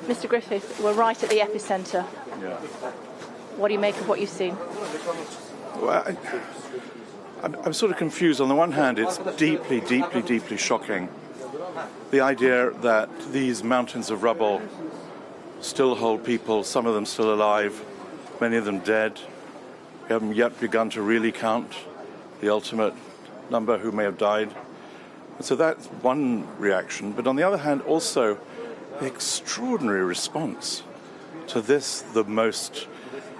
Mr. Griffiths, we're right at the epicentre. Yeah. What do you make of what you've seen? Well, I'm sort of confused. On the one hand, it's deeply, deeply, deeply shocking. The idea that these mountains of rubble still hold people, some of them still alive, many of them dead. We haven't yet begun to really count the ultimate number who may have died. And so that's one reaction. But on the other hand, also the extraordinary response to this, the most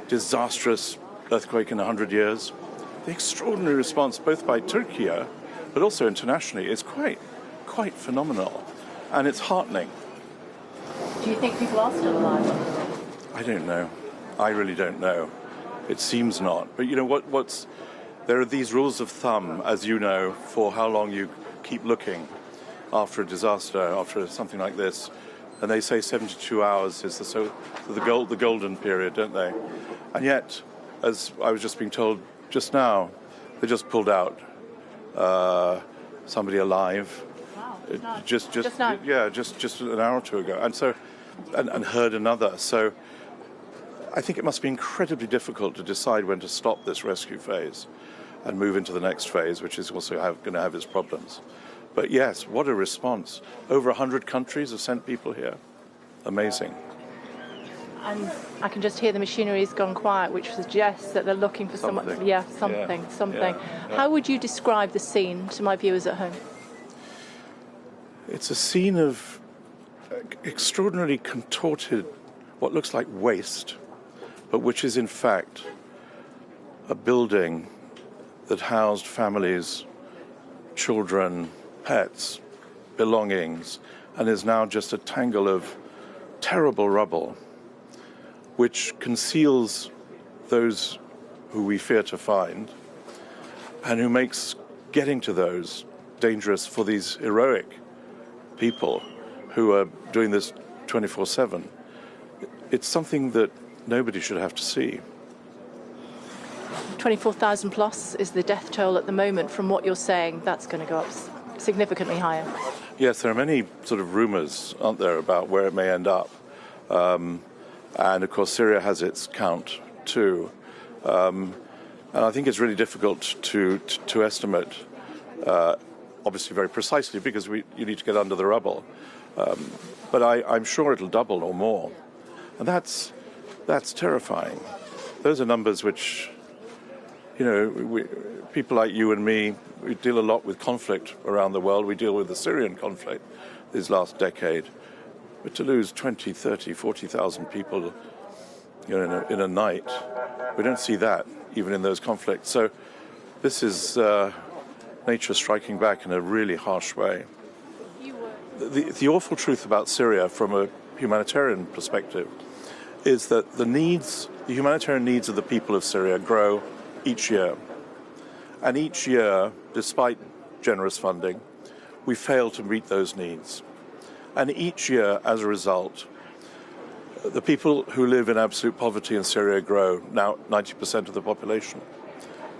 disastrous earthquake in 100 years. The extraordinary response, both by Turkey, but also internationally, is quite phenomenal. And it's heartening. Do you think people are still alive? I don't know. I really don't know. It seems not. But you know there are these rules of thumb, as you know, for how long you keep looking after a disaster, after something like this. And they say 72 hours is the golden period, don't they? And yet, as I was just being told just now, they just pulled out somebody alive. Wow. Just now? Yeah, just an hour or two ago. And so, and heard another. So I think it must be incredibly difficult to decide when to stop this rescue phase and move into the next phase, which is also going to have its problems. But yes, what a response. Over 100 countries have sent people here. Amazing. And I can just hear the machinery's gone quiet, which suggests that they're looking for something. Something. Yeah. How would you describe the scene to my viewers at home? It's a scene of extraordinarily contorted, what looks like waste, but which is in fact a building that housed families, children, pets, belongings, and is now just a tangle of terrible rubble, which conceals those who we fear to find, and who makes getting to those dangerous for these heroic people who are doing this 24/7. It's something that nobody should have to see. 24,000 plus is the death toll at the moment. From what you're saying, that's going to go up significantly higher. Yes, there are many sort of rumors, aren't there, about where it may end up. And of course, Syria has its count too. And I think it's really difficult to estimate, obviously very precisely, because you need to get under the rubble. But I'm sure it'll double or more. And that's terrifying. Those are numbers which, you know, people like you and me, we deal a lot with conflict around the world. We deal with the Syrian conflict this last decade. But to lose 20, 30, 40,000 people, you know, in a night, we don't see that even in those conflicts. So this is nature striking back in a really harsh way. The awful truth about Syria from a humanitarian perspective is that the humanitarian needs of the people of Syria grow each year. And each year, despite generous funding, we fail to meet those needs. And each year, as a result, the people who live in absolute poverty in Syria grow, now 90% of the population.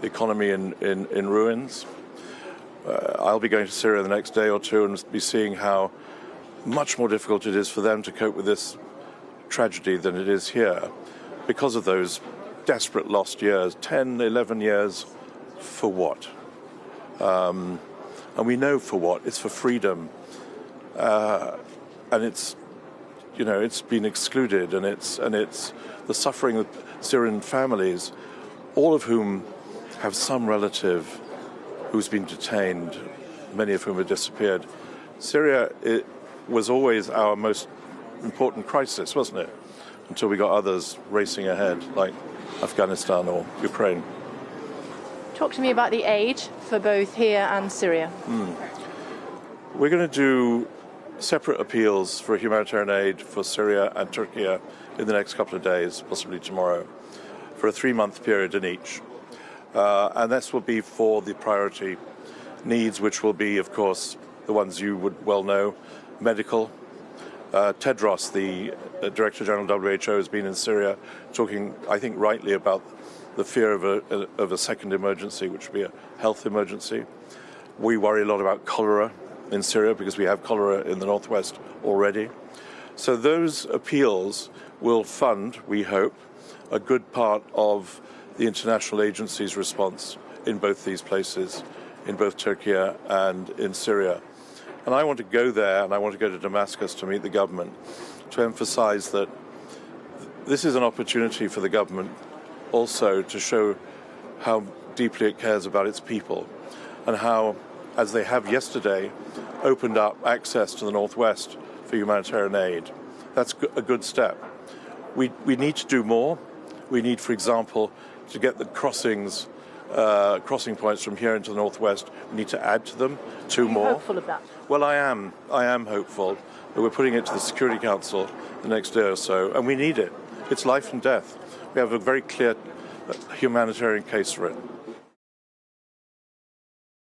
The economy in ruins. I'll be going to Syria the next day or two and be seeing how much more difficult it is for them to cope with this tragedy than it is here because of those desperate lost years, 10, 11 years, for what? And we know for what. It's for freedom. And it's, you know, it's been excluded, and it's the suffering of Syrian families, all of whom have some relative who's been detained, many of whom have disappeared. Syria, it was always our most important crisis, wasn't it? Until we got others racing ahead, like Afghanistan or Ukraine. Talk to me about the aid for both here and Syria. We're going to do separate appeals for humanitarian aid for Syria and Turkey in the next couple of days, possibly tomorrow, for a 3-month period in each. And this will be for the priority needs, which will be, of course, the ones you would well know, medical. Tedros, the Director General of WHO, has been in Syria talking, I think rightly, about the fear of a second emergency, which would be a health emergency. We worry a lot about cholera in Syria because we have cholera in the northwest already. So those appeals will fund, we hope, a good part of the international agency's response in both these places, in both Turkey and in Syria. And I want to go there, and I want to go to Damascus to meet the government, to emphasize that this is an opportunity for the government also to show how deeply it cares about its people, and how, as they have yesterday, opened up access to the northwest for humanitarian aid. That's a good step. We need to do more. We need, for example, to get the crossing points from here into the northwest. We need to add to them 2 more. Are you hopeful of that? Well, I am hopeful. We're putting it to the Security Council the next day or so, and we need it. It's life and death. We have a very clear humanitarian case for it.